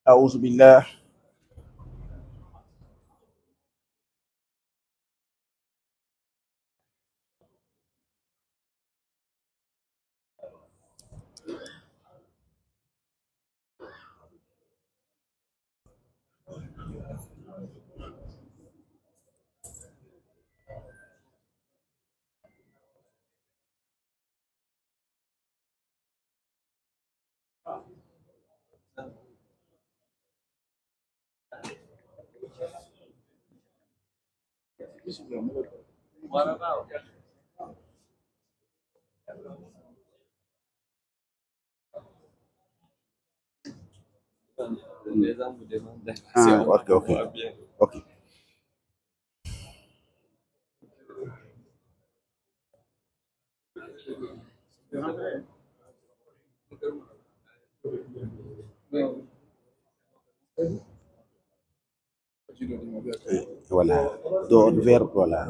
أعوذ بالله. Ok. Ok. Voilà. D'autres verbes, voilà.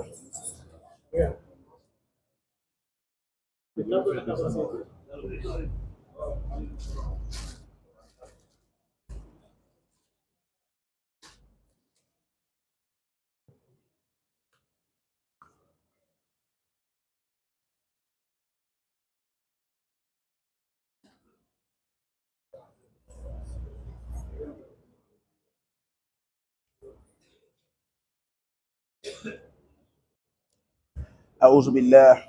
أعوذ بالله.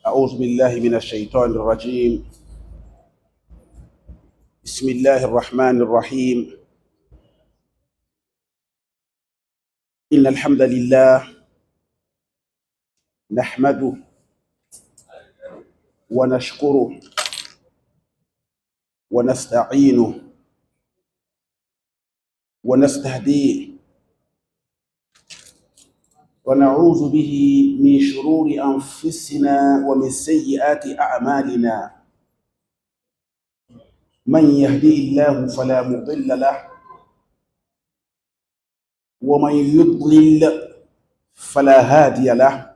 أعوذ بالله من الشيطان الرجيم. بسم الله الرحمن الرحيم. إن الحمد لله نحمده ونشكره ونستعينه ونستهديه ونعوذ به من شرور أنفسنا ومن سيئات أعمالنا. من يهدي الله فلا مضل له ومن يضلل فلا هادي له.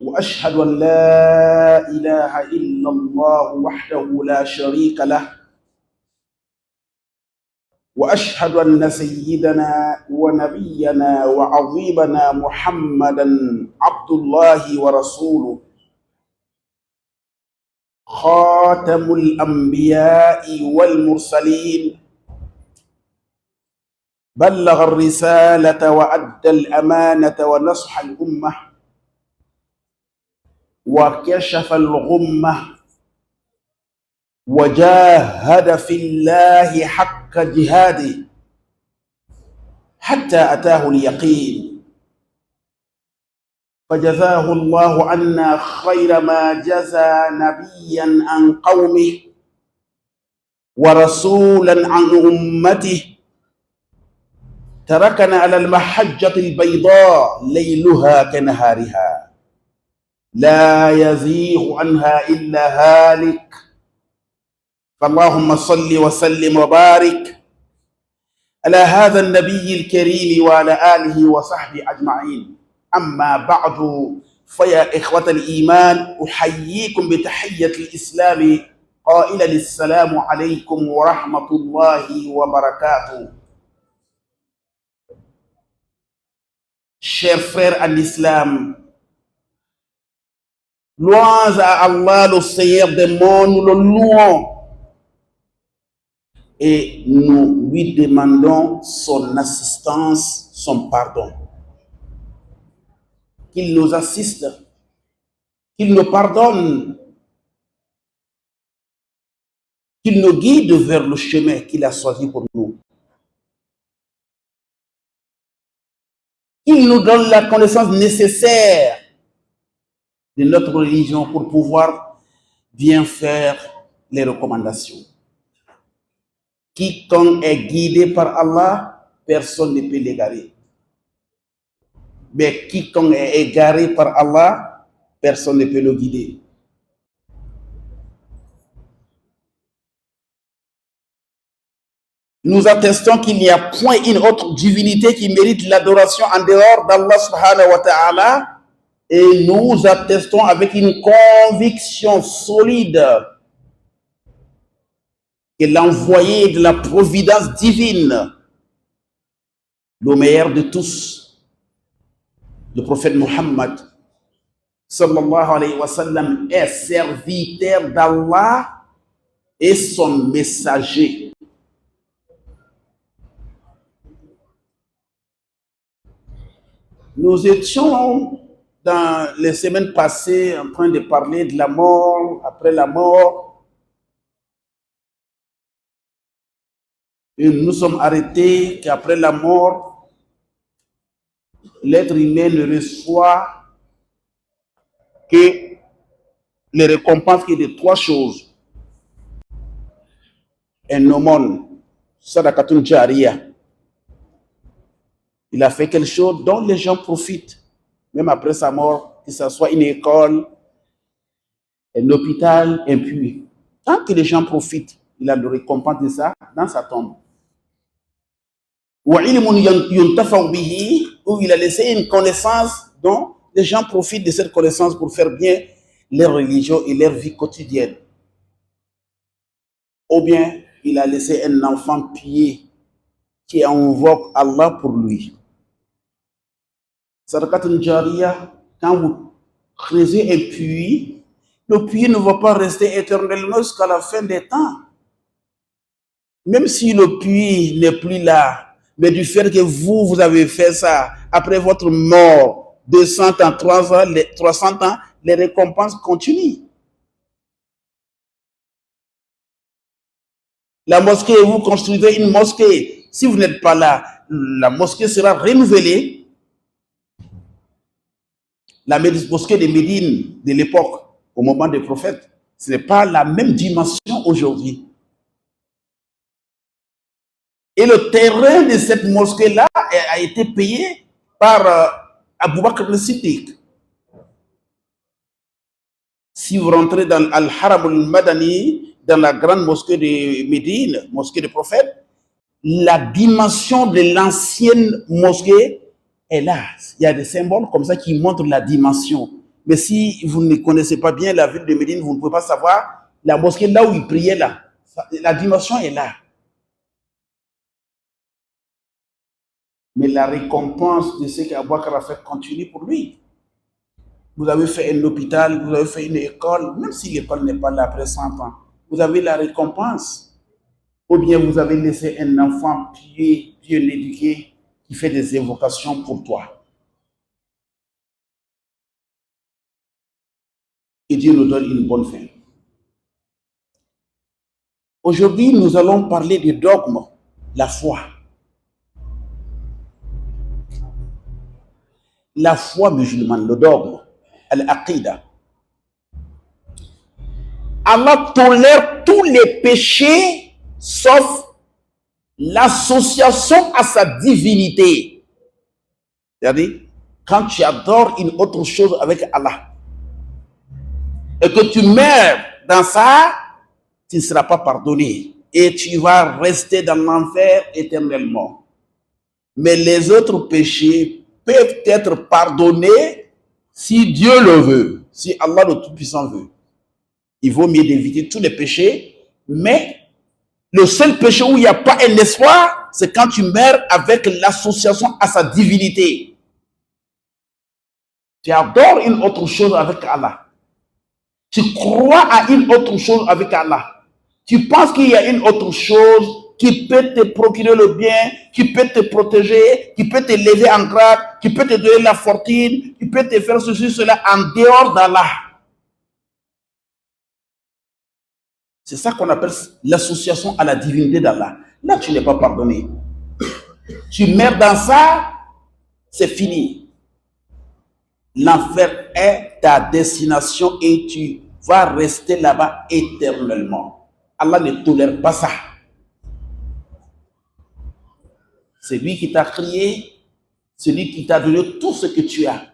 وأشهد أن لا إله إلا الله وحده لا شريك له. وأشهد أن سيدنا ونبينا وعظيمنا محمدا عبد الله ورسوله، خاتم الأنبياء والمرسلين، بلغ الرسالة وأدى الأمانة ونصح الأمة وكشف الغمة وجاهد في الله حق جهاده حتى أتاه اليقين. فجزاه الله عنا خير ما جزى نبيا عن قومه ورسولا عن أمته. تركنا على المحجة البيضاء ليلها كنهارها، لا يزيغ عنها إلا هالك. فاللهم صل وسلم وبارك على هذا النبي الكريم وعلى آله وصحبه أجمعين. أما بعد، فيا إخوة الإيمان، أحييكم بتحية الإسلام قائلا السلام عليكم ورحمة الله وبركاته. Chers frères en islam, louange à Allah, le Seigneur des mondes, nous le louons et nous lui demandons son assistance, son pardon. Qu'il nous assiste, qu'il nous pardonne, qu'il nous guide vers le chemin qu'il a choisi pour nous. Qu'il nous donne la connaissance nécessaire de notre religion pour pouvoir bien faire les recommandations. Quiconque est guidé par Allah, personne ne peut l'égarer. Mais quiconque est égaré par Allah, personne ne peut le guider. Nous attestons qu'il n'y a point une autre divinité qui mérite l'adoration en dehors d'Allah subhanahu wa ta'ala, et nous attestons avec une conviction solide que l'envoyé de la providence divine, le meilleur de tous, le prophète Muhammad sallallahu alayhi wa sallam, est serviteur d'Allah et son messager. Nous étions dans les semaines passées en train de parler de la mort, après la mort. Et nous sommes arrêtés qu'après la mort, l'être humain ne reçoit que les récompenses qui est de trois choses. Un aumône, sadaqatun jariya. Il a fait quelque chose dont les gens profitent, même après sa mort, que ce soit une école, un hôpital, un puits. Tant que les gens profitent, il a le récompense de ça dans sa tombe. Ou il a laissé une connaissance dont les gens profitent de cette connaissance pour faire bien leur religion et leur vie quotidienne. Ou bien il a laissé un enfant pieux qui invoque Allah pour lui. Sadaqatun jariya, quand vous creusez un puits, le puits ne va pas rester éternellement jusqu'à la fin des temps. Même si le puits n'est plus là, mais du fait que vous avez fait ça après votre mort, 200 ans, 300 ans, les récompenses continuent. La mosquée, vous construisez une mosquée. Si vous n'êtes pas là, la mosquée sera renouvelée. La mosquée de Médine de l'époque, au moment des prophètes, ce n'est pas la même dimension aujourd'hui. Et le terrain de cette mosquée-là a été payé par Abu Bakr al-Siddiq. Si vous rentrez dans Al-Haram al-Madani, dans la grande mosquée de Médine, mosquée des prophètes, la dimension de l'ancienne mosquée est là. Il y a des symboles comme ça qui montrent la dimension. Mais si vous ne connaissez pas bien la ville de Médine, vous ne pouvez pas savoir la mosquée là où il priait là. La dimension est là. Mais la récompense de ce qu'Abou Bakr a fait continue pour lui. Vous avez fait un hôpital, vous avez fait une école, même si l'école n'est pas là après 100 ans, vous avez la récompense. Ou bien vous avez laissé un enfant pieux, bien éduqué, qui fait des invocations pour toi. Et Dieu nous donne une bonne fin. Aujourd'hui, nous allons parler du dogme, la foi. La foi musulmane, le dogme, al-aqida. Allah tolère tous les péchés sauf l'association à sa divinité. C'est-à-dire, quand tu adores une autre chose avec Allah et que tu meurs dans ça, tu ne seras pas pardonné et tu vas rester dans l'enfer éternellement. Mais les autres péchés peuvent être pardonnés si Dieu le veut, si Allah le Tout-Puissant veut. Il vaut mieux d'éviter tous les péchés, mais le seul péché où il n'y a pas un espoir, c'est quand tu meurs avec l'association à sa divinité. Tu adores une autre chose avec Allah. Tu crois à une autre chose avec Allah. Tu penses qu'il y a une autre chose qui peut te procurer le bien, qui peut te protéger, qui peut te lever en grade, qui peut te donner la fortune, qui peut te faire ceci, cela en dehors d'Allah. C'est ça qu'on appelle l'association à la divinité d'Allah. Là, tu n'es pas pardonné. Tu meurs dans ça, c'est fini. L'enfer est ta destination et tu vas rester là-bas éternellement. Allah ne tolère pas ça. C'est lui qui t'a créé, c'est lui qui t'a donné tout ce que tu as.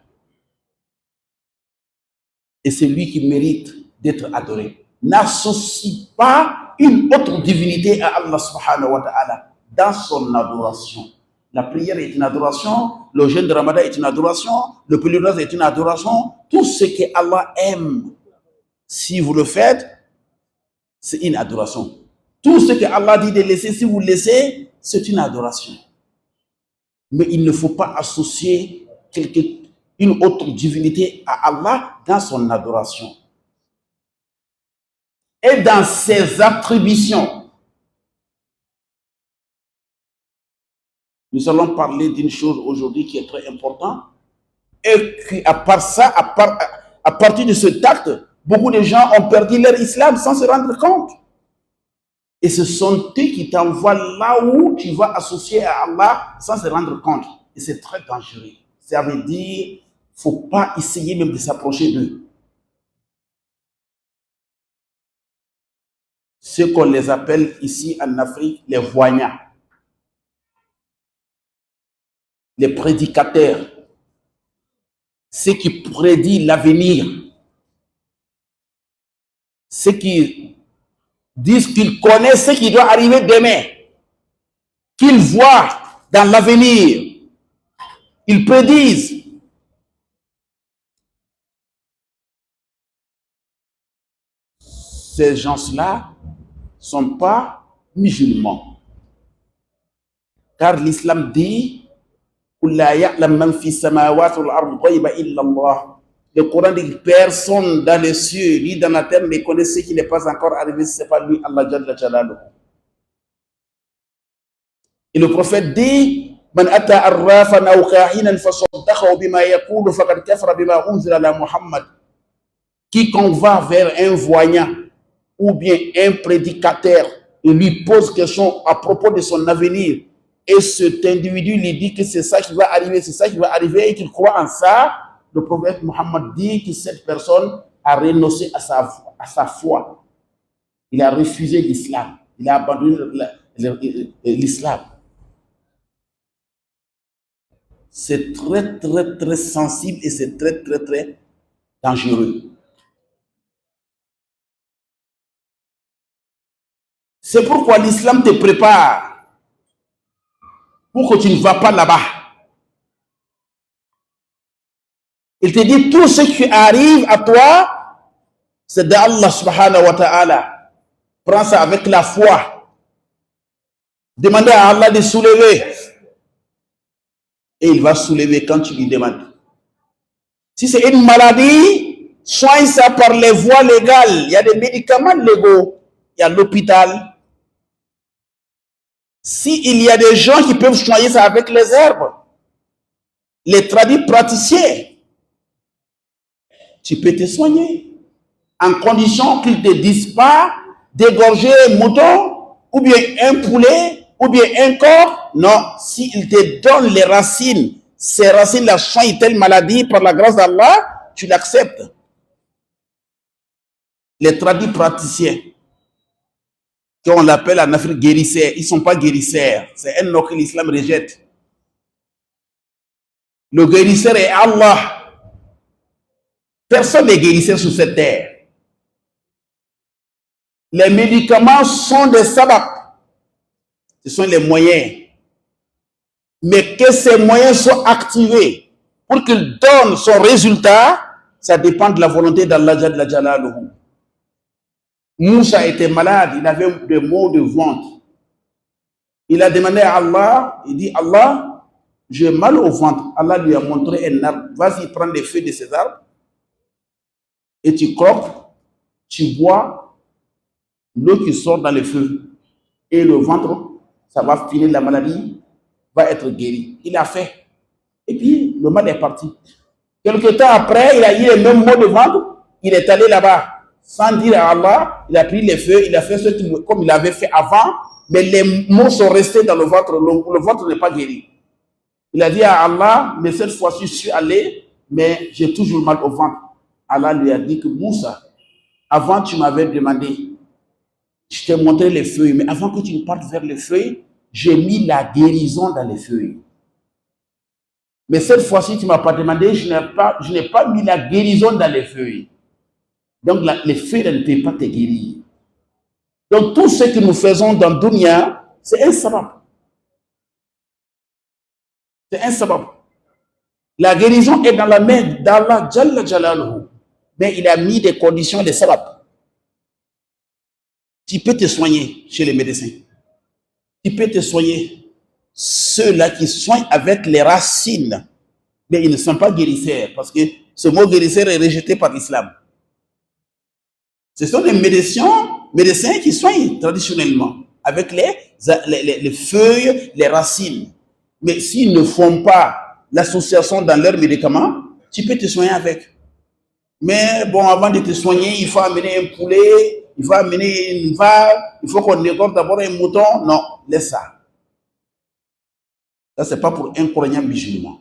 Et c'est lui qui mérite d'être adoré. N'associe pas une autre divinité à Allah subhanahu wa ta'ala. dans son adoration. La prière est une adoration, le jeûne de Ramadan est une adoration, le pèlerinage est une adoration. Tout ce que Allah aime, si vous le faites, c'est une adoration. Tout ce que Allah dit de laisser, si vous le laissez, c'est une adoration. Mais il ne faut pas associer une autre divinité à Allah dans son adoration. Et dans ses attributions. Nous allons parler d'une chose aujourd'hui qui est très importante. Et puis, à part ça, à partir de cet acte, beaucoup de gens ont perdu leur islam sans se rendre compte. Et ce sont eux qui t'envoient là où tu vas associer à Allah sans se rendre compte. Et c'est très dangereux. Ça veut dire qu'il ne faut pas essayer même de s'approcher d'eux. Ce qu'on les appelle ici en Afrique, les voyants. Les prédicateurs, ceux qui prédisent l'avenir, ceux qui disent qu'ils connaissent ce qui doit arriver demain, qu'ils voient dans l'avenir, ils prédisent. Ces gens-là ne sont pas musulmans. Car l'islam dit le Coran dit que personne dans les cieux ni dans la terre ne connaît ce qui n'est pas encore arrivé, ce n'est pas lui, Allah Jalla Jalaluhu. Et le prophète dit Man ata arrafan aw kahinan fasaddaqahu bima yaqulu faqad kafara bima unzila ala Muhammad. Quiconque va vers un voyant ou bien un prédicateur et lui pose question à propos de son avenir, et cet individu lui dit que c'est ça qui va arriver, c'est ça qui va arriver, et qu'il croit en ça, le prophète Mohammed dit que cette personne a renoncé à sa foi. Il a refusé l'islam. Il a abandonné l'islam. C'est très, très, très sensible et c'est très, très, très dangereux. C'est pourquoi l'islam te prépare pour que tu ne vas pas là-bas. Il te dit tout ce qui arrive à toi, c'est d'Allah subhanahu wa ta'ala. Prends ça avec la foi. Demandez à Allah de soulever. Et il va soulever quand tu lui demandes. Si c'est une maladie, soigne ça par les voies légales. Il y a des médicaments légaux. Il y a l'hôpital. S'il y a des gens qui peuvent soigner ça avec les herbes, les tradis praticiens, tu peux te soigner. En condition qu'ils ne te disent pas d'égorger un mouton, ou bien un poulet, ou bien un corps. Non, s'ils te donnent les racines, ces racines-là soignent telle maladie par la grâce d'Allah, tu l'acceptes. Les tradis praticiens, qu'on l'appelle en Afrique guérisseurs, ils ne sont pas guérisseurs. C'est un nom que l'islam rejette. Le guérisseur est Allah. Personne n'est guérisseur sur cette terre. Les médicaments sont des sabbats. Ce sont les moyens. Mais que ces moyens soient activés pour qu'ils donnent son résultat, ça dépend de la volonté d'Allah Jalla Jalaluhu. Moussa était malade, il avait des maux de ventre. Il a demandé à Allah, il dit Allah, j'ai mal au ventre. Allah lui a montré un arbre. Vas-y, prends les feuilles de ces arbres et tu croques, tu bois l'eau qui sort dans les feux. Et le ventre, ça va finir, la maladie va être guérie. Il a fait. Et puis, le mal est parti. Quelque temps après, il a eu les mêmes maux de ventre. Il est allé là-bas. Sans dire à Allah, il a pris les feux, il a fait ce comme il avait fait avant, mais les maux sont restés dans le ventre. Le ventre n'est pas guéri. Il a dit à Allah, mais cette fois-ci, je suis allé, mais j'ai toujours mal au ventre. Allah lui a dit que Moussa, avant tu m'avais demandé, je t'ai montré les feuilles, mais avant que tu ne partes vers les feuilles, j'ai mis la guérison dans les feuilles. Mais cette fois-ci, tu ne m'as pas demandé, je n'ai pas mis la guérison dans les feuilles. Donc, les feuilles ne peuvent pas te guérir. Donc, tout ce que nous faisons dans le dunya, c'est un sabab. C'est un sabab. La guérison est dans la main d'Allah Jalla Jalaluhu. Mais il a mis des conditions, des sabab. Tu peux te soigner chez les médecins. Tu peux te soigner. Ceux-là qui soignent avec les racines, mais ils ne sont pas guérisseurs, parce que ce mot guérisseur est rejeté par l'islam. Ce sont des médecins qui soignent traditionnellement, avec les feuilles, les racines. Mais s'ils ne font pas l'association dans leurs médicaments, tu peux te soigner avec. Mais bon, avant de te soigner, il faut amener un poulet, il faut amener une vache, il faut qu'on égorge d'abord un mouton. Non, laisse ça. Ça, c'est pas pour un croyant musulman.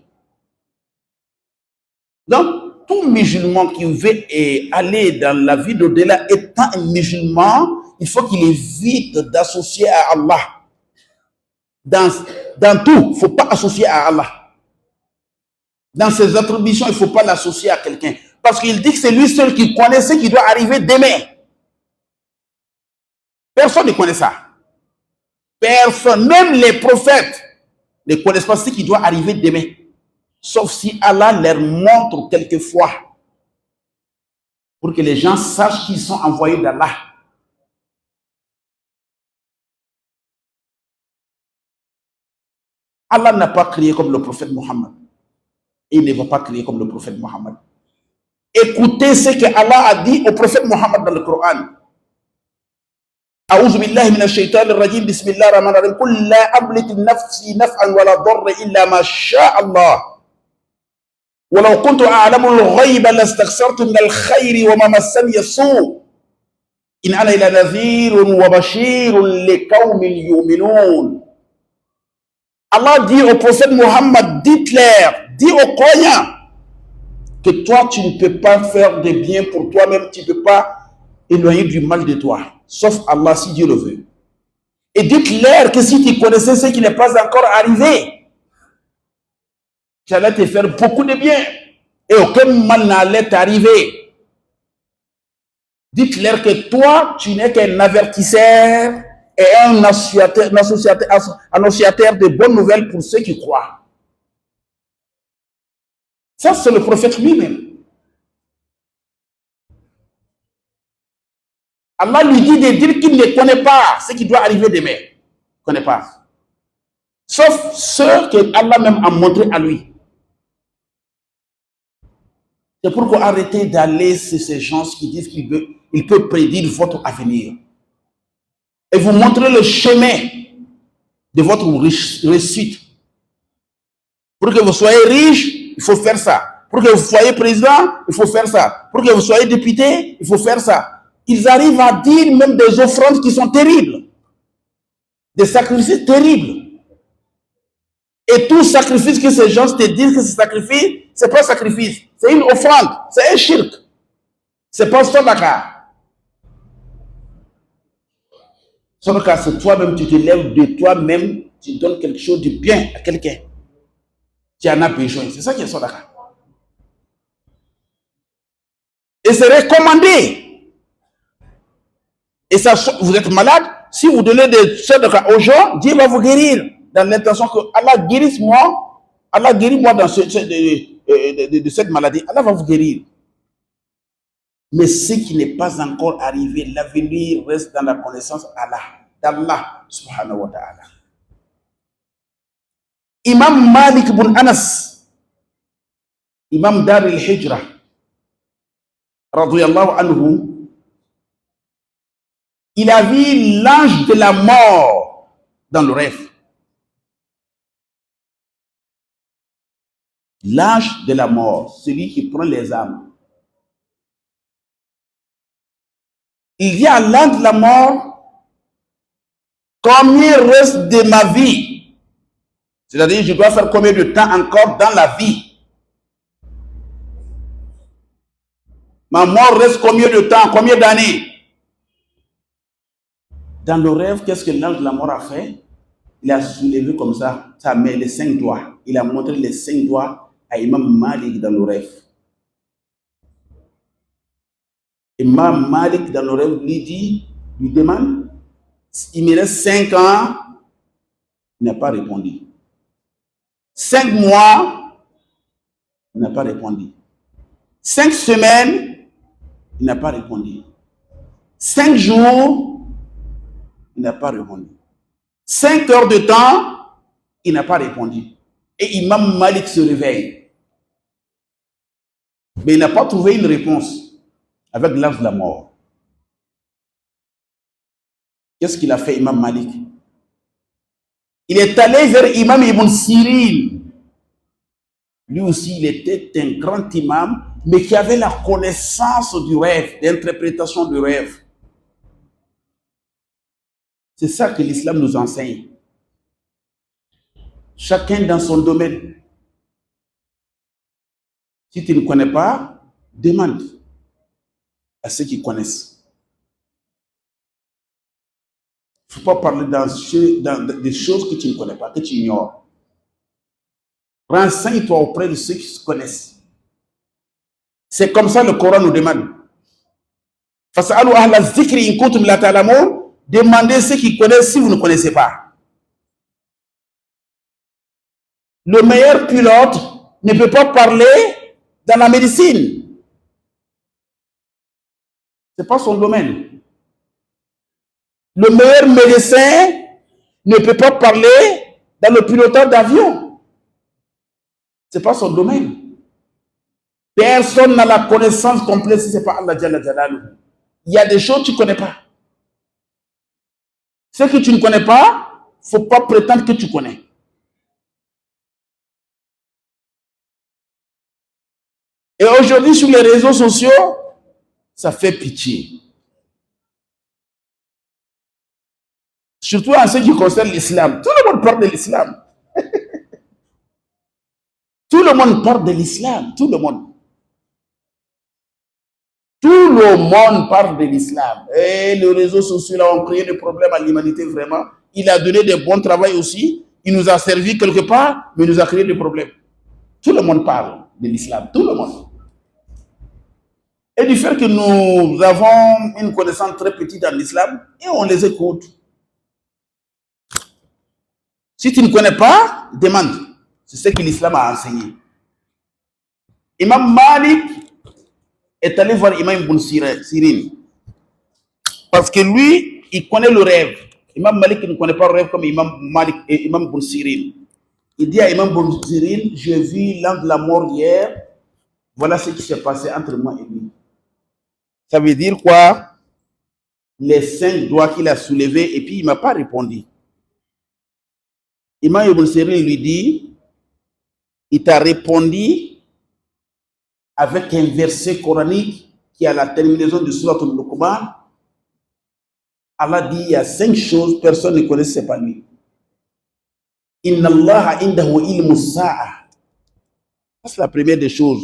Donc, tout musulman qui veut aller dans la vie d'au-delà, étant un musulman, il faut qu'il évite d'associer à Allah. Dans tout, il ne faut pas associer à Allah. Dans ses attributions, il ne faut pas l'associer à quelqu'un. Parce qu'il dit que c'est lui seul qui connaît ce qui doit arriver demain. Personne ne connaît ça. Personne, même les prophètes, ne connaissent pas ce qui doit arriver demain. Sauf si Allah leur montre quelquefois pour que les gens sachent qu'ils sont envoyés d'Allah. Allah n'a pas créé comme le prophète Mohammed. Et il ne va pas créer comme le prophète Mohammed. Écoutez ce que Allah a dit au prophète Mohammed dans le Coran. أعوذ بالله من الشيطان الرجيم بسم الله الرحمن الرحيم قل لا أملك لنفسي نفعا ولا ضر إلا ما شاء الله ولو كنت أعلم الغيب لاستكثرت من الخير وما مسني السوء إن أنا إلا نذير وبشير لقوم يؤمنون. Allah dit au prophète Mohammed, dites-leur, dis aux croyants que toi tu ne peux pas faire de bien pour toi-même, tu ne peux pas éloigner du mal de toi, sauf Allah si Dieu le veut. Et dites-leur que si tu connaissais ce qui n'est pas encore arrivé, tu allais te faire beaucoup de bien et aucun mal n'allait t'arriver. Dites-leur que toi, tu n'es qu'un avertisseur et un annonciateur de bonnes nouvelles pour ceux qui croient. Ça, c'est le prophète lui-même. Allah lui dit de dire qu'il ne connaît pas ce qui doit arriver demain. Il ne connaît pas. Sauf ceux que Allah même a montré à lui. C'est pourquoi arrêtez d'aller sur ces gens qui disent qu'il peut prédire votre avenir. Et vous montrer le chemin de votre réussite. Pour que vous soyez riche, il faut faire ça. Pour que vous soyez président, il faut faire ça. Pour que vous soyez député, il faut faire ça. Ils arrivent à dire même des offrandes qui sont terribles. Des sacrifices terribles. Et tout sacrifice que ces gens te disent que c'est sacrifice, c'est pas sacrifice. C'est une offrande. C'est un shirk. C'est pas sadaka. Sadaka, c'est toi-même, tu te lèves de toi-même, tu donnes quelque chose de bien à quelqu'un. Tu en as besoin. C'est ça qui est sadaka. Et c'est recommandé. Et ça, vous êtes malade, si vous donnez des sadaka aux gens, Dieu va vous guérir. Dans l'intention que Allah guérisse moi, Allah guérit moi dans de cette maladie. Allah va vous guérir. Mais ce qui n'est pas encore arrivé, l'avenir reste dans la connaissance d'Allah subhanahu wa ta'ala. Imam Malik ibn Anas, Imam Dar al-Hijra, radiyallahu anhu, il a vu l'ange de la mort dans le rêve. L'ange de la mort, celui qui prend les âmes. Il dit à l'ange de la mort, combien reste de ma vie? C'est-à-dire, je dois faire combien de temps encore dans la vie? Ma mort reste combien de temps, combien d'années? Dans le rêve, qu'est-ce que l'ange de la mort a fait? Il a soulevé comme ça, sa main, les 5 doigts. Il a montré les 5 doigts à Imam Malik dans le rêve. Imam Malik dans le rêve lui demande, il me reste 5 ans, il n'a pas répondu. 5 mois, il n'a pas répondu. 5 semaines, il n'a pas répondu. 5 jours, il n'a pas répondu. 5 heures de temps, il n'a pas répondu. Et Imam Malik se réveille. Mais il n'a pas trouvé une réponse avec l'âge de la mort. Qu'est-ce qu'il a fait, Imam Malik? Il est allé vers Imam Ibn Sirin. Lui aussi, il était un grand imam, mais qui avait la connaissance du rêve, l'interprétation du rêve. C'est ça que l'islam nous enseigne. Chacun dans son domaine. Si tu ne connais pas, demande à ceux qui connaissent. Il ne faut pas parler dans des choses que tu ne connais pas, que tu ignores. Renseigne-toi auprès de ceux qui se connaissent. C'est comme ça le Coran nous demande. Demandez ceux qui connaissent si vous ne connaissez pas. Le meilleur pilote ne peut pas parler dans la médecine. Ce n'est pas son domaine. Le meilleur médecin ne peut pas parler dans le pilotage d'avion. Ce n'est pas son domaine. Personne n'a la connaissance complète si ce n'est pas Allah Jalla Jalaluhu. Il y a des choses que tu ne connais pas. Ce que tu ne connais pas, il ne faut pas prétendre que tu connais. Et aujourd'hui, sur les réseaux sociaux, ça fait pitié. Surtout en ce qui concerne l'islam. Tout le monde parle de l'islam. Tout le monde parle de l'islam. Tout le monde. Tout le monde parle de l'islam. Et les réseaux sociaux là, ont créé des problèmes à l'humanité, vraiment. Il a donné des bons travaux aussi. Il nous a servi quelque part, mais il nous a créé des problèmes. Tout le monde parle de l'islam. Tout le monde. Et du fait que nous avons une connaissance très petite dans l'islam, et on les écoute. Si tu ne connais pas, demande. C'est ce que l'islam a enseigné. Imam Malik est allé voir Imam Ibn Sirin. Parce que lui, il connaît le rêve. Imam Malik ne connaît pas le rêve comme Imam Malik et Imam Ibn Sirin. Il dit à Imam Ibn Sirin, j'ai vu l'an de la mort hier. Voilà ce qui s'est passé entre moi et lui. Ça veut dire quoi? Les 5 doigts qu'il a soulevés et puis il ne m'a pas répondu. Imam Ibn Sirin lui dit, il t'a répondu avec un verset coranique qui est à la terminaison du Surat al-Luqman. Allah dit, il y a 5 choses, personne ne connaît, c'est pas lui. Inna Allah indahu ilmu sa'a. C'est la première des choses.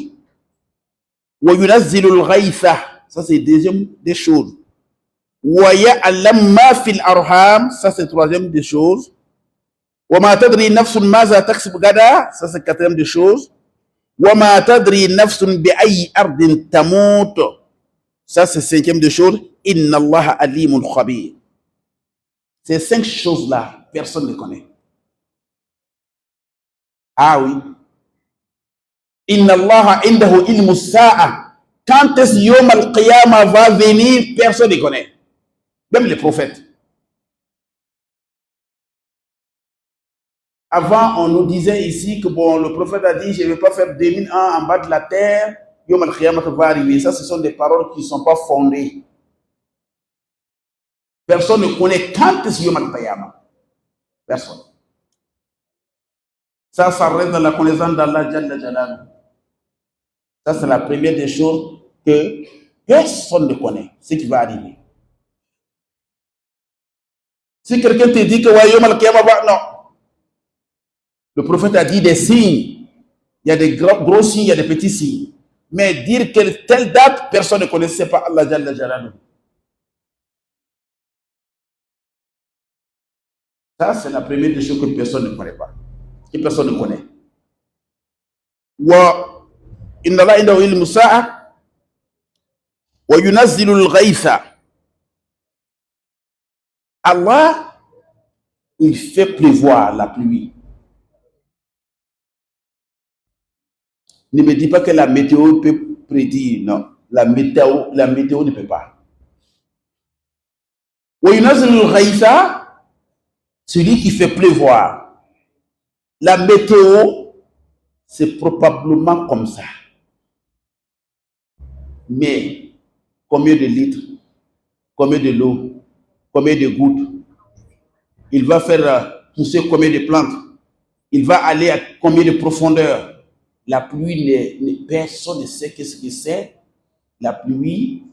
Wa yunazzilu al-ghaytha. Ça, c'est la deuxième des choses. Wa ya'lam ma fil arham. Ça, c'est la troisième des choses. Wa ma tadri nafsun maza taksib gada. Ça, c'est la quatrième des choses. Wa ma tadri nafsun bi ayyi ardin tamut. Ça, c'est la cinquième des choses. Inna Allah alimun khabir. Ces 5 choses-là, personne ne connaît. Ah oui. Inna Allah indahu ilmu sa'a. Quand est-ce Yom al-Qiyamah va venir, personne ne connaît. Même les prophètes. Avant, on nous disait ici que bon, le prophète a dit, je ne vais pas faire 2000 ans en bas de la terre, Yom al-Qiyamah va arriver. Ça, ce sont des paroles qui ne sont pas fondées. Personne ne connaît quand est-ce Yom al-Qiyamah. Personne. Ça reste dans la connaissance d'Allah Jalla Jalaluhu. Ça, c'est la première des choses que personne ne connaît, ce qui va arriver. Si quelqu'un te dit que Yom al-Qiyamah va... Non. Le prophète a dit des signes. Il y a des gros signes, il y a des petits signes. Mais dire que telle date, personne ne connaissait pas Allah Jalla Jalaluhu. Ça, c'est la première des choses que personne ne connaît pas. Que personne ne connaît. Wa inna Allah indahu ilmu sa'a wa yunazzilu al-ghaytha. Allah, il fait pleuvoir la pluie. Ne me dis pas que la météo peut prédire. Non, la météo ne peut pas. Celui qui fait pleuvoir. La météo, c'est probablement comme ça. Mais combien de litres, combien de l'eau, combien de gouttes, il va faire pousser combien de plantes, il va aller à combien de profondeur. La pluie, personne ne sait qu'est-ce que c'est. La pluie,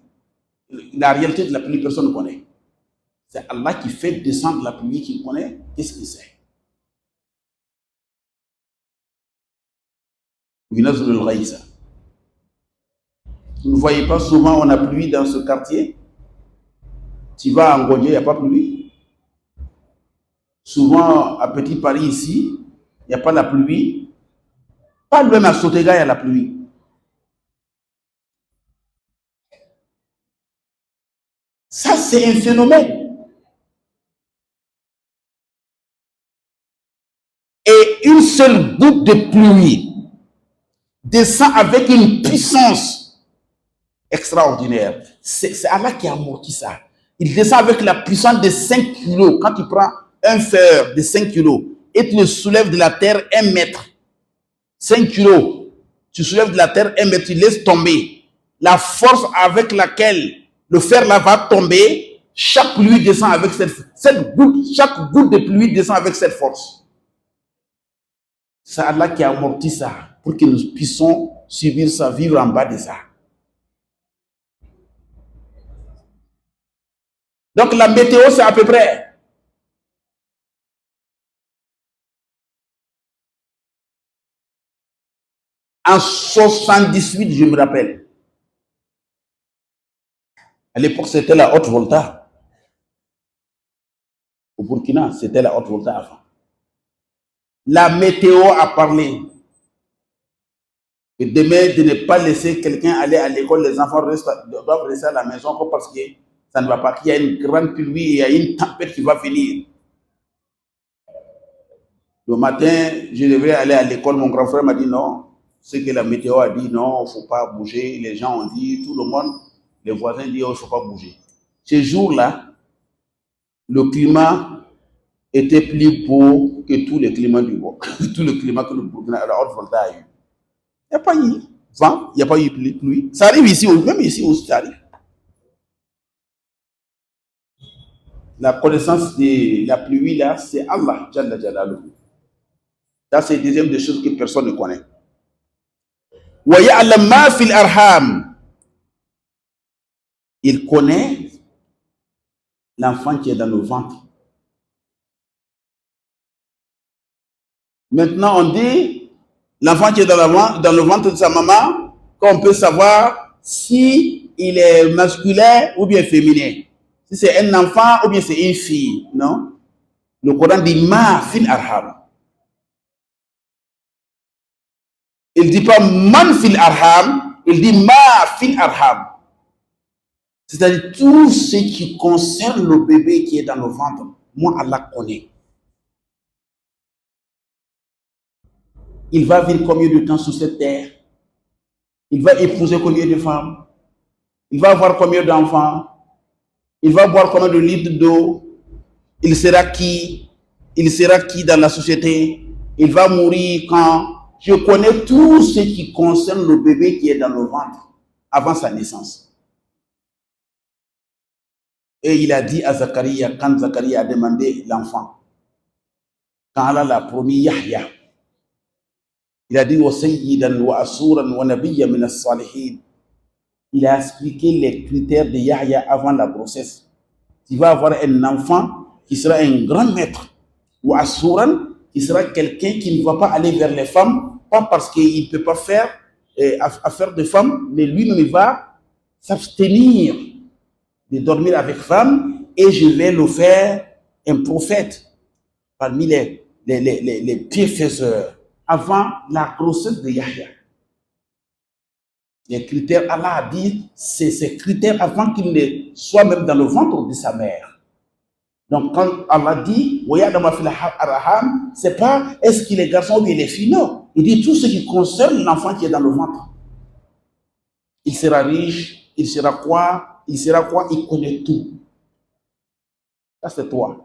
la réalité de la pluie, personne ne connaît. C'est Allah qui fait descendre la pluie, qui connaît qu'est-ce que c'est. Vous ne voyez pas souvent on a pluie dans ce quartier. Tu vas à Ngodje, il n'y a pas pluie. Souvent à Petit Paris ici, il n'y a pas la pluie. Pas même à Sotega, il y a la pluie. Ça, c'est un phénomène. Et une seule goutte de pluie descend avec une puissance extraordinaire. C'est Allah qui a amorti ça. Il descend avec la puissance de 5 kilos. Quand tu prends un fer de 5 kilos et tu le soulèves de la terre 1 mètre, 5 kilos, tu soulèves de la terre 1 mètre, tu laisses tomber. La force avec laquelle le fer là va tomber, chaque pluie descend avec cette goutte, chaque goutte de pluie descend avec cette force. C'est Allah qui a amorti ça pour que nous puissions subir ça, vivre en bas de ça. Donc la météo, c'est à peu près. En 78, je me rappelle. À l'époque, c'était la haute volta. Au Burkina, c'était la haute volta avant. La météo a parlé. Et demain, de ne pas laisser quelqu'un aller à l'école, les enfants doivent rester à la maison parce que ça ne va pas, qu'il y a une grande pluie, il y a une tempête qui va venir. Le matin, je devais aller à l'école, mon grand frère m'a dit non. Ce que la météo a dit, non, il ne faut pas bouger. Les gens ont dit, tout le monde, les voisins disent, oh, il ne faut pas bouger. Ce jour-là, le climat était plus beau que tous les climats du monde. Tout le climat que la haute volta a eu. Il n'y a pas eu vent, il n'y a pas eu pluie. Ça arrive ici, même ici aussi, ça arrive. La connaissance de la pluie, là, c'est Allah. Ça, c'est la deuxième des choses que personne ne connaît. Il connaît l'enfant qui est dans le ventre. Maintenant, on dit l'enfant qui est dans le ventre de sa maman, qu'on peut savoir si il est masculin ou bien féminin. Si c'est un enfant ou bien c'est une fille, non? Le Coran dit ma fil arham. Il ne dit pas man fil arham, il dit ma fil arham. C'est-à-dire tout ce qui concerne le bébé qui est dans le ventre, moi Allah connaît. Il va vivre combien de temps sur cette terre? Il va épouser combien de femmes? Il va avoir combien d'enfants? Il va boire combien de litres d'eau? Il sera qui? Il sera qui dans la société? Il va mourir quand? Je connais tout ce qui concerne le bébé qui est dans le ventre avant sa naissance. Et il a dit à Zacharia, quand Zacharia a demandé l'enfant, quand Allah l'a promis Yahya, il a dit wa sayyidan wa asuran wa nabiyyan min as-salihin. Il a expliqué les critères de Yahya avant la grossesse. Tu vas avoir un enfant qui sera un grand maître, ou asuran, qui sera quelqu'un qui ne va pas aller vers les femmes, pas parce qu'il ne peut pas faire affaire de femmes, mais lui-même il va s'abstenir de dormir avec femmes, et je vais le faire un prophète parmi les bienfaiseurs avant la grossesse de Yahya. Les critères, Allah a dit, c'est ces critères avant qu'il ne soit même dans le ventre de sa mère. Donc quand Allah dit, c'est pas est-ce qu'il est garçon ou bien il est fille, non. Il dit tout ce qui concerne l'enfant qui est dans le ventre. Il sera riche, il sera quoi, il connaît tout. Ça c'est toi.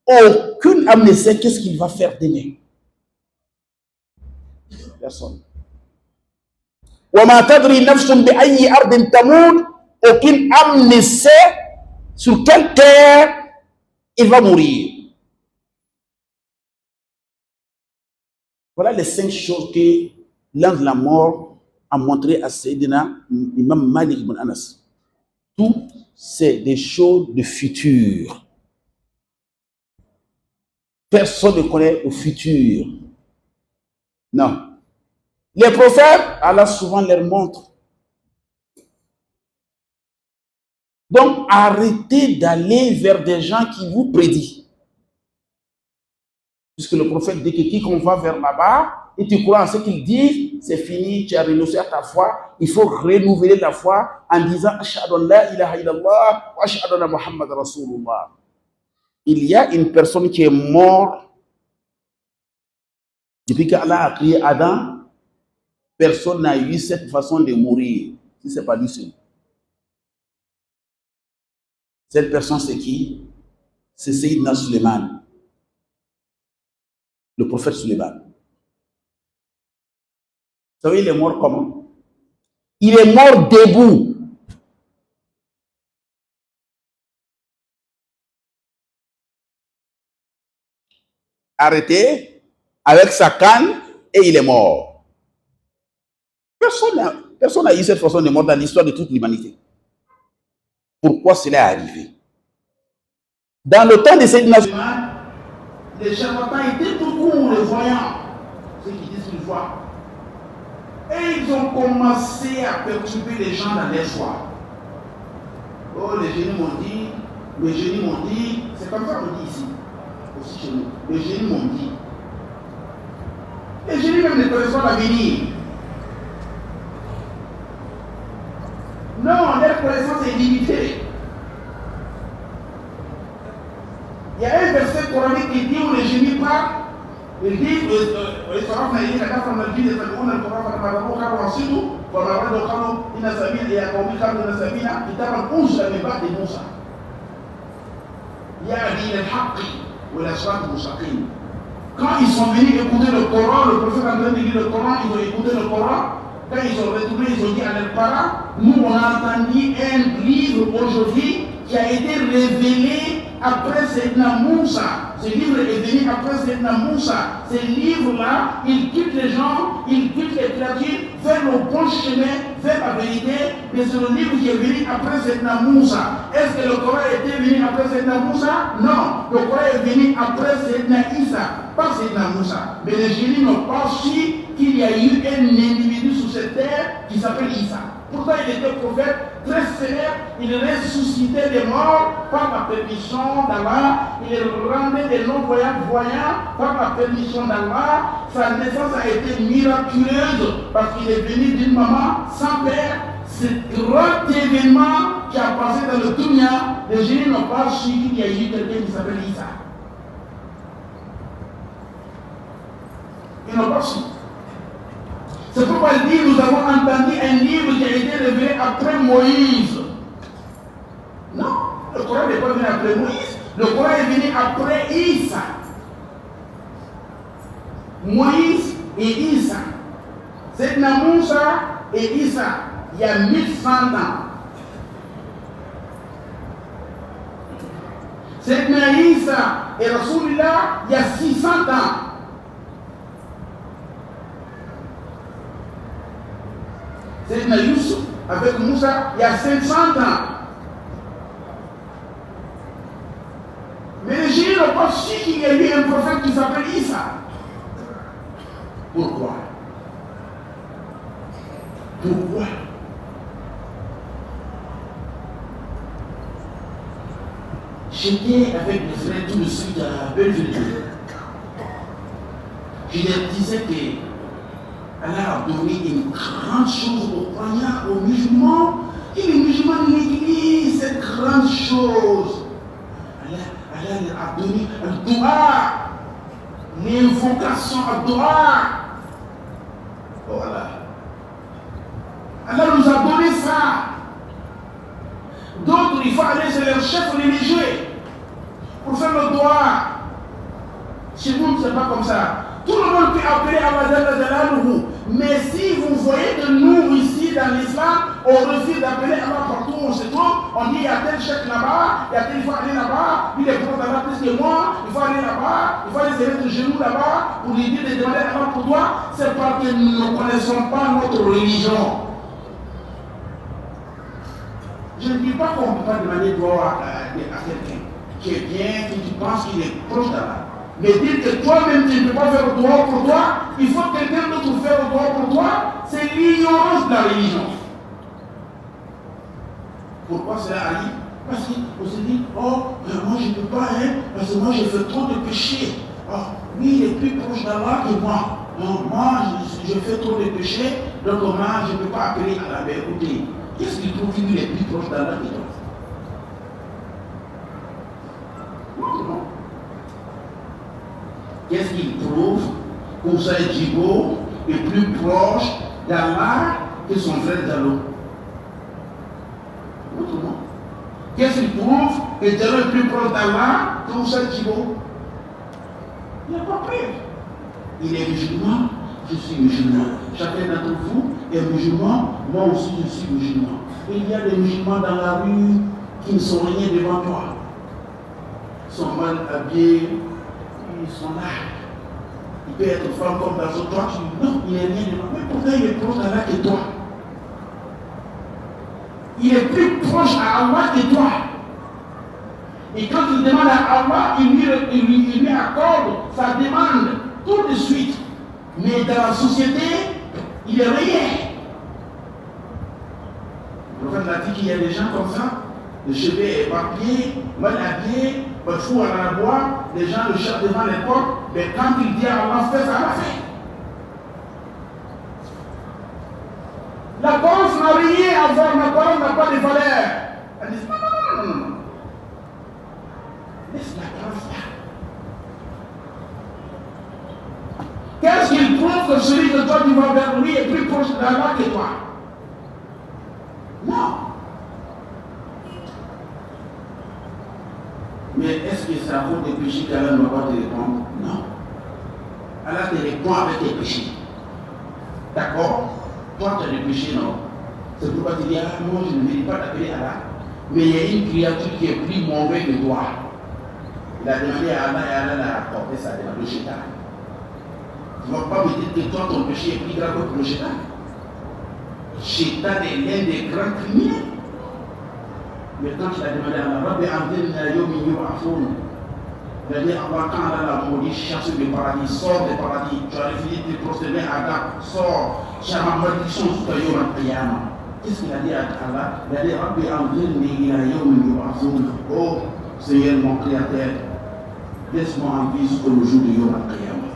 Aucune âme ne sait qu'est-ce qu'il va faire demain. Personne. Aucune âme ne sait sur quelle terre il va mourir. Voilà les 5 choses que l'ange de la mort a montré à Sayyidina Imam Malik ibn Anas. Tout, c'est des choses de futur. Personne ne connaît le futur. Non. Les prophètes, Allah souvent leur montre. Donc, arrêtez d'aller vers des gens qui vous prédisent. Puisque le prophète dit que quiconque va vers là-bas, et tu crois en ce qu'il dit, c'est fini, tu as renoncé à ta foi. Il faut renouveler la foi en disant Ashhadu an la ilaha illallah wa ashhadu anna Muhammad Rasulullah. Il y a une personne qui est morte depuis qu'Allah a créé Adam. Personne n'a eu cette façon de mourir, si ce n'est pas lui seul. Cette personne, c'est qui? C'est Sayyidina Suleiman, le prophète Suleiman. Vous savez, il est mort comment? Il est mort debout. Arrêté avec sa canne et il est mort. Personne n'a eu cette façon de mort dans l'histoire de toute l'humanité. Pourquoi cela est arrivé? Dans le temps de Sayyidina Suleiman, les charlatans étaient beaucoup les voyants, ceux qui disent qu'ils voient. Et ils ont commencé à perturber les gens dans les soirs. Oh, les génies m'ont dit, c'est comme ça qu'on dit ici, aussi chez nous. Les génies m'ont dit. Les génies même ne connaissent pas l'avenir. Non, leur connaissance est limitée. Il y a un verset coranique qui dit où les génies parlent. Il dit, quand ils sont venus écouter le Coran, le prophète en train de lire le Coran, ils ont écouté le Coran. Quand ils sont retournés, ils ont dit à leurs parents, nous on a entendu un livre aujourd'hui qui a été révélé après Sayyidina Moussa. Ce livre est venu après Sayyidina Moussa. Ce livre-là, il quitte les gens, il quitte les créatures vers le bon chemin, vers la vérité. Mais c'est le livre qui est venu après Sayyidina Moussa. Est-ce que le Coran était venu après Sayyidina Moussa? Non. Le Coran est venu après Sayyidina Isa, pas Sayyidina Moussa. Mais les génies n'ont pas su qu'il y a eu un individu sur cette terre qui s'appelle Isa. Pourtant, il était prophète très célèbre, il ressuscitait des morts par la permission d'Allah, il rendait des non-voyants voyants par la permission d'Allah. Sa naissance a été miraculeuse parce qu'il est venu d'une maman sans père. Ce grand événement qui a passé dans le dunya, les génies n'ont pas su qu'il y a eu quelqu'un qui s'appelle Isa. Ils n'ont pas su. C'est pourquoi il dit, nous avons entendu un livre qui a été révélé après Moïse. Non, le Coran n'est pas venu après Moïse. Le Coran est venu après Isa. Moïse et Isa. C'est Moussa et Isa. Il y a 1100 ans. C'est Isa et Rasulullah, il y a 600 ans. C'est Youssef avec Moussa, il y a 500 ans. Mais les génies n'ont pas su qu'il y a eu un prophète qui s'appelle Isa. Pourquoi? Pourquoi? J'étais avec mes frères tout de suite à Belgique. Je leur disais que Allah a donné une grande chose aux croyants, aux musulmans, et les musulmans négligent cette grande chose. Allah Allah les a donné un doua, l'invocation à doua. Voilà. Allah nous a donné ça. D'autres, il faut aller chez leur chef religieux pour faire le doua. Chez nous, ce n'est pas comme ça. Tout le monde peut appeler Allah, mais si vous voyez que nous, ici, dans l'islam, on refuse d'appeler Allah partout où on se trouve, on dit il y a tel chef là-bas, il faut aller là-bas, lui il est pour Allah plus que moi, il faut aller là-bas, il faut aller se mettre genoux là-bas, pour lui dire de demander Allah pour toi, c'est parce que nous ne connaissons pas notre religion. Je ne dis pas qu'on ne peut pas demander droit à quelqu'un qui est bien, qui pense qu'il est proche d'Allah. Mais dire que toi-même tu ne peux pas faire le droit pour toi, il faut que quelqu'un d'autre fasse le droit pour toi, c'est l'ignorance de la religion. Pourquoi cela arrive? Parce qu'on se dit, oh, moi je ne peux pas, parce que moi je fais trop de péchés. Oh, lui il est plus proche d'Allah que moi. Donc moi je fais trop de péchés, donc moi je ne peux pas appeler à la écoutez. Qu'est-ce qui trouve qu'il est plus proche d'Allah que toi? Non. Qu'est-ce qu'il prouve qu'Oussaïd Djibo est plus proche d'Allah que son frère Diallo? Autrement. Qu'est-ce qu'il prouve que Diallo est plus proche d'Allah que Oussaïd Djibo? Il n'y a pas preuve. Il est musulman, je suis musulman. Chacun d'entre vous est musulman, moi aussi je suis musulman. Et il y a des musulmans dans la rue qui ne sont rien devant toi. Ils sont mal habillés, ils sont là. Il peut être femme comme dans son toit, tu dis non, il n'est rien devant. Mais pourtant il est proche d'Allah que toi. Il est plus proche à Allah que toi. Et quand il demande à Allah, il lui accorde sa demande tout de suite. Mais dans la société, il est rien. Le prophète a dit qu'il y a des gens comme ça, le cheveu éparpillé, mal habillé, fou à la boire, les gens le cherchent devant les portes, mais quand il dit à Allah, fais ça, Allah fait. La parole n'a rien à voir, la parole n'a pas de valeur. Elle dit non. Laisse la parole faire. Qu'est-ce qu'il prouve que celui que toi tu vas vers lui est plus proche d'Allah que toi? Non. Mais est-ce que ça vaut des péchés qu'Allah ne va pas te répondre? Non. Allah te répond avec tes péchés. D'accord? Toi tu as des péchés, non? C'est pourquoi tu dis, ah moi je ne mérite pas d'appeler Allah. Mais il y a une créature qui est plus mauvaise que toi. Il a demandé à Allah et Allah l'a apporté sa demande au Shaitan. Tu ne vas pas me dire que toi ton péché est plus grave que le Shaitan. Shaitan est l'un des grands criminels. Mais quand il a demandé à Allah, Rabbi Abdel Yomi Yomafoun, il a dit Allah, quand Allah l'a maudit, chasse du paradis, sors du paradis, tu as fini de te prosterner à Adam, sors, tu as ma malédiction sur ta Yom Al-Qiyamah. Qu'est-ce qu'il a dit à Allah? Il a dit Rabbi Abdel Yomi Yomafoun, oh Seigneur mon Créateur, laisse-moi en vie jusqu'au jour de Yom Al-Qiyamah.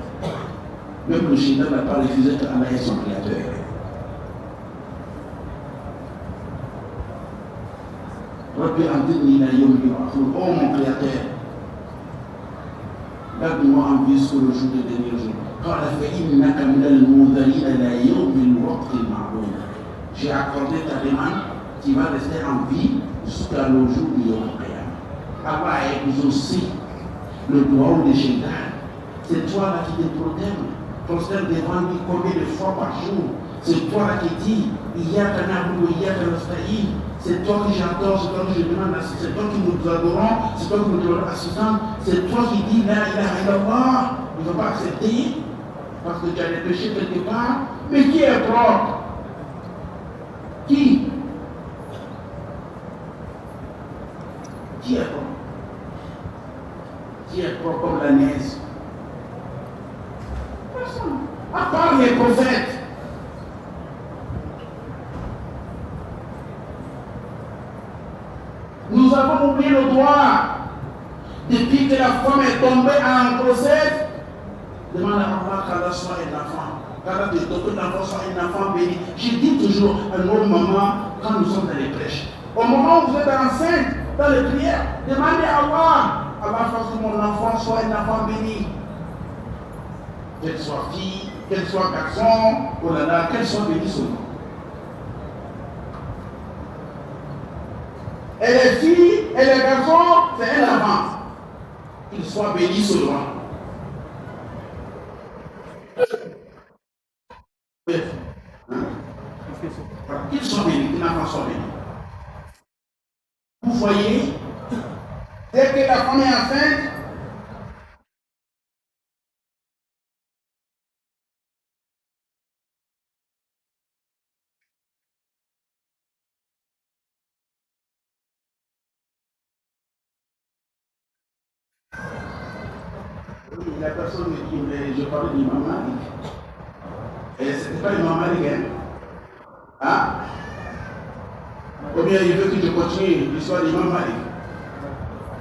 Même le Shaitan n'a pas refusé qu'Allah est son Créateur. Rabbi Abdel Yomi Yomafoun, oh mon Créateur, garde-moi en vie jusqu'au jour du dernier jour. J'ai accordé ta demande, tu vas rester en vie jusqu'à le jour du Yom Al-Qiyamah. Allah a exaucé le droit de Shaitan. C'est toi là qui te prosterne devant lui combien de fois par jour. C'est toi là qui dis, il y a qu'un amour, il y a qu'un aspect. C'est toi que j'adore, c'est toi que je demande assistance, c'est toi qui nous adorons, c'est toi qui nous demande assistance, c'est toi qui dis, là, il a rien à voir, il ne va pas accepter, parce que tu as des péchés quelque part. Mais qui est propre? Qui est propre? Qui est propre comme la neige? Personne. À part les prophètes. Nous avons oublié le droit. Depuis que la femme est tombée en grossesse, demande à Allah qu'Allah soit un enfant. Qu'Allah te donne l'enfant soit un enfant béni. Je dis toujours à nos mamans, quand nous sommes dans les prêches, au moment où vous êtes enceinte, dans les prières, demandez à Allah Allah fasse que mon enfant soit un enfant béni. Qu'elle soit fille, qu'elle soit garçon, oh là là, qu'elle soit bénie seulement. Elle est fille, elle est garçon, c'est un enfant. Qu'il soit béni seulement. Hein? Qu'il soit béni, que l'enfant soit béni. Vous voyez, dès que la femme est enceinte, la personne me dit, mais je parlais d'Imam Malik. Et ce n'était pas Imam Malik, hein? Ou bien il veut que je continue l'histoire d'Imam Malik.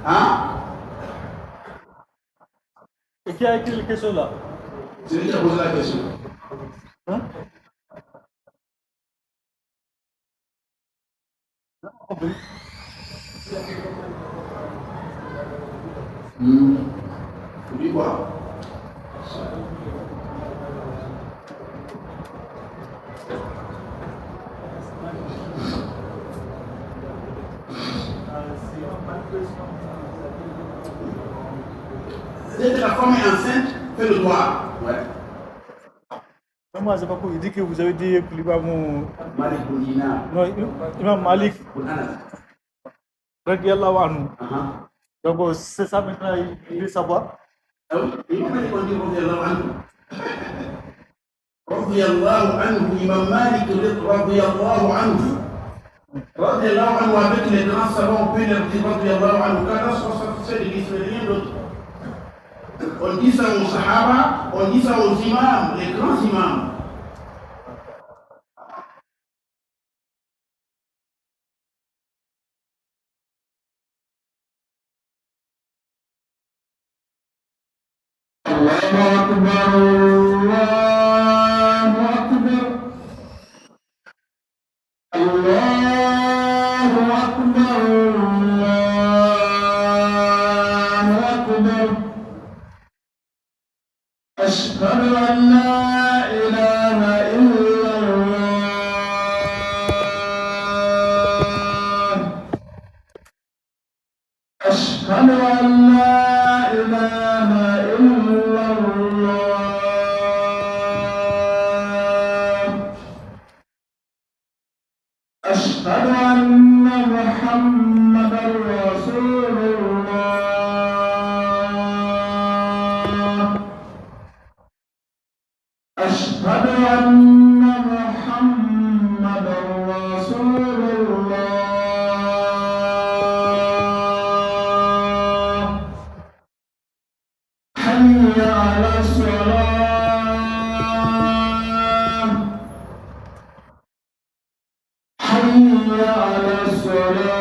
Hein? Et qui a écrit la question là? C'est lui qui a posé la question. Hein? Tu dis quoi? Dès que la femme est enceinte, fais le droit. Ouais. Mais moi, c'est pas quoi. Il dit que vous avez dit que l'imam Malik Boudina. non, Imam Malik, radiallahu anhu. Donc, c'est ça maintenant, il veut savoir. Ah oui, Imam Malik, on dit radiallahu anhu. Radiallahu anhu, Imam Malik, radiallahu anhu. Radiallahu anhu, avec les grands savants, on peut leur dire radiallahu anhu. Quand on soit satisfait de l'islam, rien d'autre. On dit ça aux sahaba, on dit ça aux imams, les grands imams. Allahu Akbar, Allahu Akbar. Allahu Akbar, Allahu Akbar. أشهد أن لا إله إلا الله أشهد أن لا إله إلا الله أشهد أن محمدا رسول الله أشهد أن محمدا رسول الله حي على الصلاة حي على الصلاة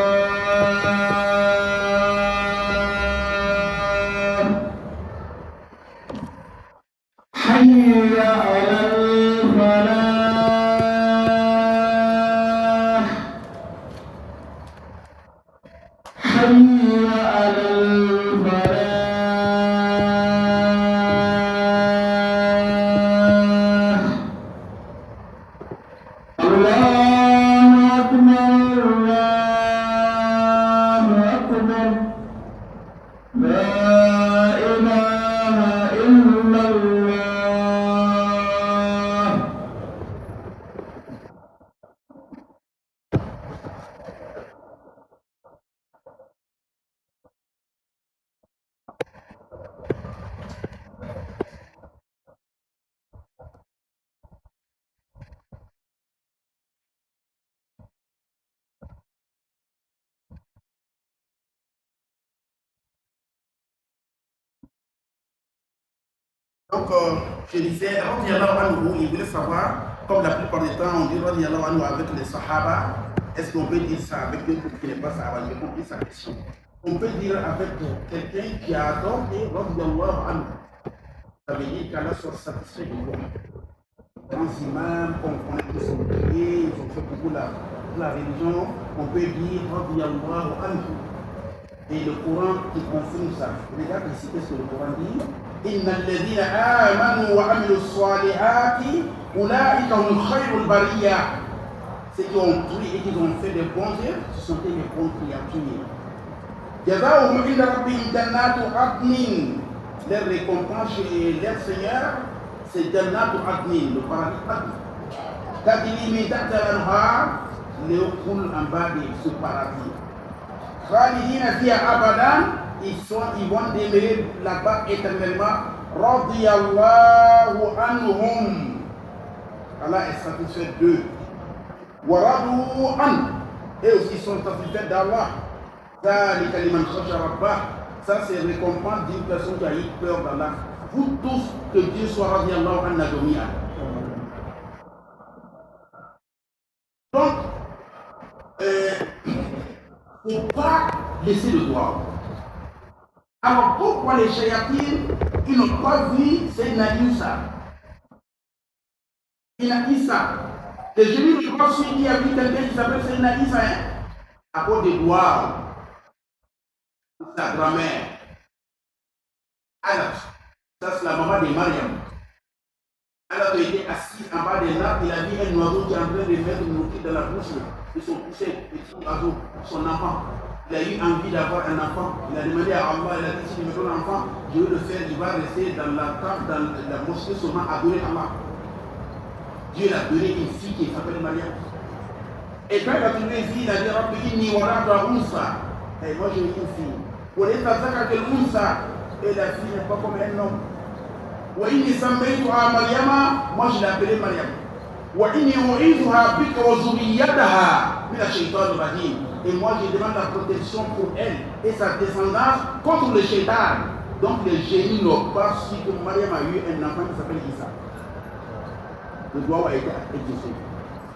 حي على الفلاح حي على الفلاح الله أكبر الله أكبر لا إله إلا الله Donc, je disais, radiallahu anhu, il voulait savoir, comme la plupart du temps, on dit radiallahu anhu avec les sahaba, est-ce qu'on peut dire ça avec quelqu'un qui n'est pas sahaba? J'ai compris sa question. On peut dire avec quelqu'un qui a adoré radiallahu anhu. Ça veut dire qu'Allah soit satisfait de lui. Grands imams, qu'on connaît tous ont prié, ils ont fait beaucoup la religion, on peut dire radiallahu anhu. Et le Coran qui confirme ça. Regarde ici qu'est-ce que le Coran dit. Inna alladhina amanu wa amilu salihati ulaika hum khayrul bariyya. Ceux qui ont pris et qui ont fait des bons œuvres, ce sont les bonnes créatures. Jazaohum inda rabbihim jannatu adnin. Leur récompense chez leur Seigneur, c'est jannatu adnin, le paradis adnin. Tajri min tahtiha al-anhar, l'eau coule en bas de ce paradis. Khalidina fiha abadan, ils vont demeurer là-bas éternellement. Radiyallahu anhum. Allah est satisfait d'eux. Wa radu an. Et aussi ils sont satisfaits d'Allah. Zalika liman khashiya rabbah. Ça c'est récompense d'une personne qui a eu peur d'Allah. Vous tous, que Dieu soit radiyallahu anhu jami'an. Donc, il ne faut pas laisser le droit. Alors pourquoi les shayatines, ils n'ont pas vu Sayyidina Isa? Il a dit ça. Les génies ne pas celui qui a vu quelqu'un qui s'appelle Sayyidina Isa, à cause des doigts, sa grand-mère. Alors, ça c'est la maman de Mariam. Alors il était assis en bas des arbres, il a vu un oiseau qui est en train de mettre une nourriture dans la bouche de son poussin, petit oiseau, son enfant. Il a eu envie d'avoir un enfant. Il a demandé à Allah, il a dit si je me donne un enfant, je vais le faire, il va rester dans la tente, dans la mosquée seulement adorer Allah. Dieu l'a donné une fille qui s'appelle Mariam. Et quand il a trouvé une fille, il a dit Rabbi inni walada unsa. Et moi j'ai une fille. Pour les tazaka quel unsa. Et la fille n'est pas comme un homme. وإني سميتها مريم moi je l'ai appelée Mariam وإني أعيذها بك وذريتها من الشيطان الرجيم et moi je demande la protection pour elle et sa descendance contre le shaitan. Donc les génies n'ont pas su que Mariam a eu un enfant qui s'appelle Isa. Le droit a été exaucé.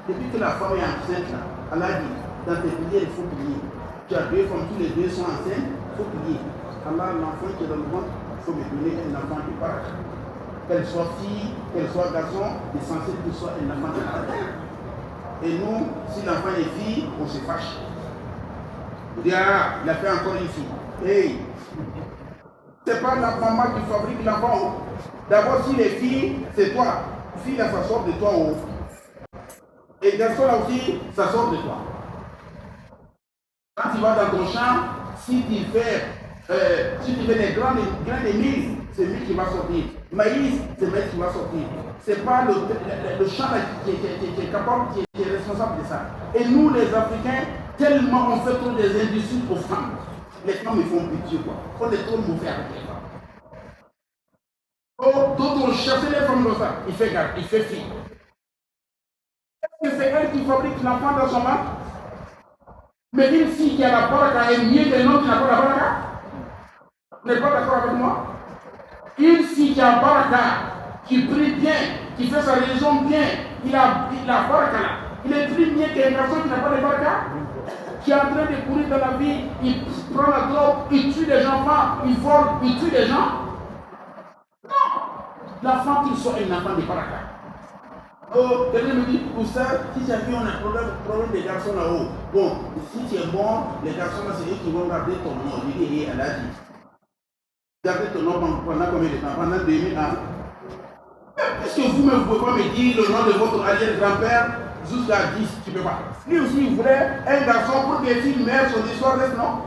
Depuis que la femme est enceinte là, elle a dit dans tes prières il faut prier. Tu as deux femmes, tous les deux sont enceintes, il faut prier. Allah, l'enfant qui est dans le ventre, il faut me donner un enfant du paradis. Qu'elle soit fille, qu'elle soit garçon, il est censé qu'il soit un enfant de paradis. Et nous, si l'enfant est fille, on se fâche. On dit, ah, il a fait encore une fille. Hey, c'est pas la maman qui fabrique l'enfant. D'abord, si les filles, c'est toi. Fille, là, ça sort de toi. Et garçon, là aussi, ça sort de toi. Quand tu vas dans ton champ, si tu fais des grains de mil, c'est lui qui va sortir. Maïs, c'est lui qui va sortir. C'est pas le champ qui est capable, qui est responsable de ça. Et nous, les Africains, tellement on fait trop des industries aux femmes. Les femmes, ils font pitié, quoi. On est trop mauvais avec les femmes. Oh, d'autres ont chassé les femmes comme ça. Il fait garde, il fait fille. Est-ce que c'est elle qui fabrique l'enfant dans son ventre? Mais une fille qui a la baraka est mieux qu'un homme qui n'a pas la baraka? Vous n'êtes pas d'accord avec moi? Une fille qui a baraka, qui prie bien, qui fait sa religion bien, il a baraka là. Il est plus bien qu'un garçon qui n'a pas de baraka, qui est en train de courir dans la vie, il prend la drogue, il tue des enfants, il vole, il tue des gens. Non! La femme qu'il soit un enfant de baraka. Oh, quelqu'un me dit, pour ça, si tu as vu, on a un problème des garçons là-haut. Bon, si tu es bon, les garçons là, c'est eux qui vont garder ton nom. Je dis, elle a dit. Gardez ton nom pendant combien de temps? Pendant 2000 ans. Est-ce que vous ne pouvez pas me dire le nom de votre arrière-grand-père jusqu'à 10? Tu ne peux pas. Lui aussi, il voulait un garçon pour que s'il meurt, son histoire reste, non?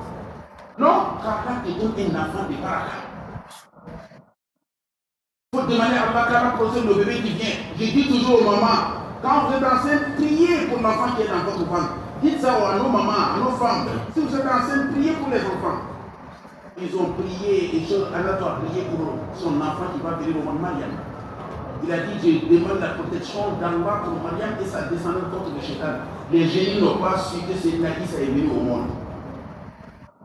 Non, car là, tu donnes un enfant de baraka. Il faut demander à Allah 40% le bébé qui vient. Je dis toujours aux mamans, quand vous êtes enceinte, priez pour l'enfant qui est dans votre ventre. Dites ça à nos mamans, à nos femmes. Si vous êtes enceinte, priez pour les enfants. Ils ont prié et Allah doit prier pour son enfant qui va venir au monde Mariam. Il a dit, je demande la protection d'Allah pour Mariam et sa descendance contre le shaitan. Les génies n'ont pas su que c'est Naïs est venu au monde.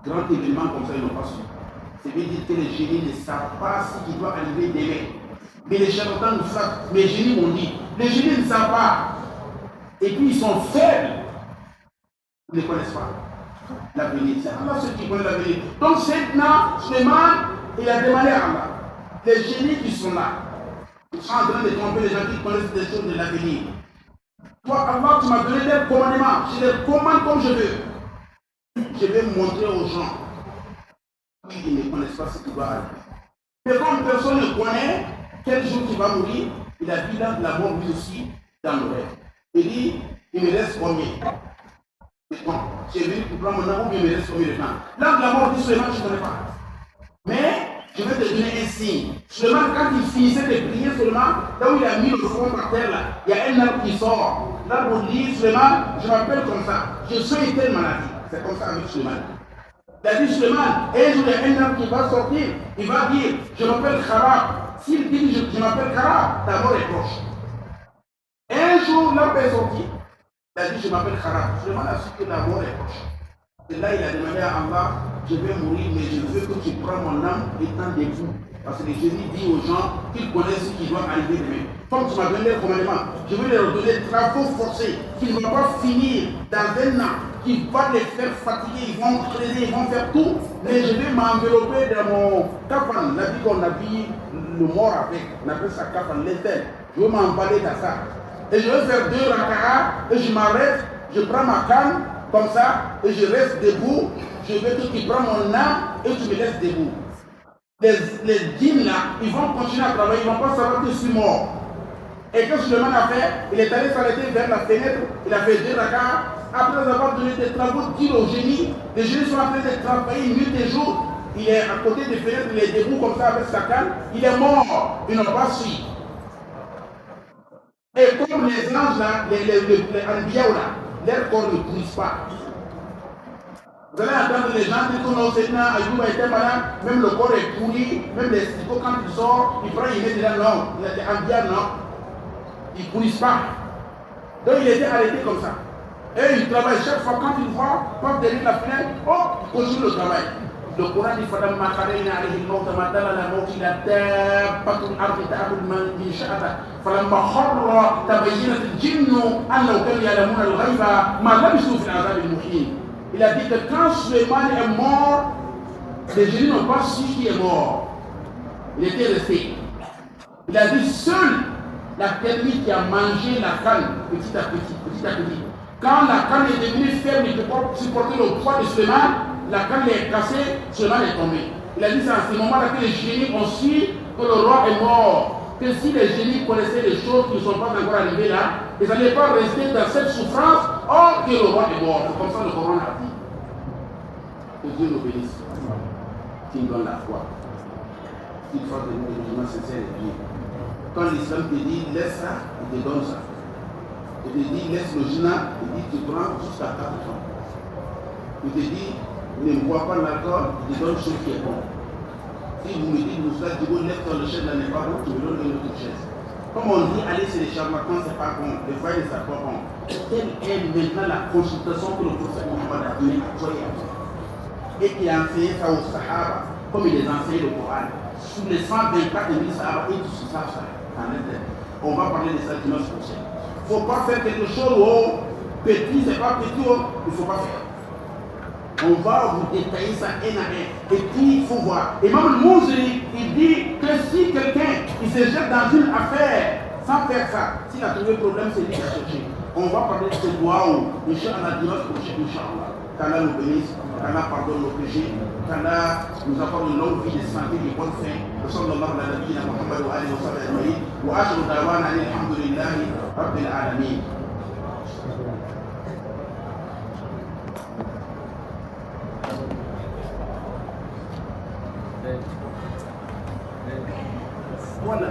Grand événement comme ça, ils n'ont pas su. Ça veut dire que les génies ne savent pas ce qui doit arriver demain. Mais les charlatans nous savent, mais les génies m'ont dit, les génies ne savent pas. Et puis ils sont faibles. Ils ne connaissent pas l'avenir. C'est Allah ceux qui connaissent l'avenir. Donc Sayyidina Suleiman, il a demandé à Allah. Les génies qui sont là, ils sont en train de tromper les gens qui connaissent des choses de l'avenir. Toi, Allah, tu m'as donné des commandements. Je les commande comme je veux. Je vais montrer aux gens ils ne connaissent pas ce qui va arriver. Mais comme personne ne connaît quel jour tu vas mourir, il a dit là, la mort lui aussi dans le rêve. Il dit, il me reste combien de temps? J'ai venu pour prendre mon amour, il me reste combien de temps? Là, la mort dit seulement, je ne connais pas. Mais je vais te donner un signe. Seulement quand il finissait de prier seulement, là où il a mis le front par terre, là, il y a un arbre qui sort. L'arbre dit seulement, je m'appelle comme ça, je suis une telle maladie. C'est comme ça avec Suleiman. Il a dit Suleiman, un jour il y a un arbre qui va sortir, il va dire, je m'appelle Kharab. S'il dit je m'appelle Kharab, ta mort est proche. Un jour l'arbre est sorti, il a dit je m'appelle Kharab. Suleiman a su que la mort est proche. Et là il a demandé à Allah, je vais mourir, mais je veux que tu prends mon âme étant debout. Parce que le génie dit aux gens qu'ils connaissent ce qui doit arriver demain. Comme tu m'as donné le commandement, je vais leur donner des travaux forcés qui ne vont pas finir dans un an, qui vont les faire fatiguer, ils vont creuser, ils vont faire tout, mais je vais m'envelopper dans mon kafan. La vie qu'on habille le mort avec, on appelle ça kafan, l'étel. Je vais m'emballer dans ça. Et je vais faire 2 raka'a, et je m'arrête, je prends ma canne, comme ça, et je reste debout. Je veux que tu prends mon âme et tu me laisses debout. Les djinns là, ils vont continuer à travailler, ils ne vont pas savoir que je suis mort. Et que Suleiman a fait, il est allé s'arrêter vers la fenêtre, il a fait 2 rakats. Après avoir donné des travaux dits au génie, les génies sont en train de travailler nuit et jour. Il est à côté des fenêtres, il est debout comme ça avec sa canne, il est mort, ils n'ont pas su. Et comme les anges là, les anbiya là, leur corps ne brise pas. Vous allez entendre les gens dire que non, Seigneur, Ayoub a été malade, même le corps est pourri, même les sticots, quand il sort, il prend, il met dedans, non, il a été envié, non, il ne pourrissent pas. Donc il était arrêté comme ça. Et il travaille chaque fois, quand il voit, passe derrière la fenêtre, hop, il continue le travail. Le Coran dit Fadam Makarina alayhi al-mawt madala la mawt ila dabbatul ardi ta'kul man sha'ata falamma kharra tabayyinat al-jinnu annahu kanu ya'lamuna al-ghayba ma labisu fi al-'adhab al-muhin. Il a dit que quand Suleiman est mort, les génies n'ont pas su qui est mort. Il était resté. Il a dit seul la termite qui a mangé la canne petit à petit, petit à petit. Quand la canne est devenue ferme, il ne peut pas supporter le poids de Suleiman, la canne est cassée, Suleiman est tombé. Il a dit c'est à ce moment-là que les génies ont su que le roi est mort. Que si les génies connaissaient les choses qui ne sont pas encore arrivées là, ils n'allaient pas rester dans cette souffrance, or que le roi est mort. C'est comme ça le Coran a dit. Que Dieu nous bénisse, qu'il donne la foi, qu'il fasse de nous des musulmans sincères et bien. Quand l'islam te dit laisse ça, il te donne ça. Il te dit laisse le jina, il dit tu prends jusqu'à 4 ans. Il te dit ne bois pas l'alcool, il te donne ce qui est bon. Si vous me dites, Moussa Djibo, lève ton chaise dans les pas bon, tu me donnes une autre chaise. Comme on dit, aller chez les charlatans, c'est pas bon. Les fois, c'est pas bon. Quelle est maintenant la consultation que le prophète Mohammed a donnée à toi et à toi? Et qui a enseigné ça aux Sahaba, comme il les a enseigné le Coran. Sous les 124 000 Sahaba, et tous savent ça en interne. On va parler de ça dimanche prochain. Il ne faut pas faire quelque chose, oh, petit, c'est pas petit, oh, il ne faut pas faire. On va vous détailler ça un à un. Et puis, il faut voir. Et même le Mouzri, il dit que si quelqu'un il se jette dans une affaire sans faire ça, s'il a trouvé un problème, c'est lui qui a cherché. On va parler de ce doigt où, Inch'Allah, dimanche prochain, Inch'Allah. Qu'Allah nous bénisse, qu'Allah pardonne nos péchés, qu'Allah nous apporte une longue vie de santé et de bonne fin. Sallallahu alayhi wa Muhammad wa alihi wa sallam. Wa ashru dawana alhamdulillahi rabbil alamin. Voilà.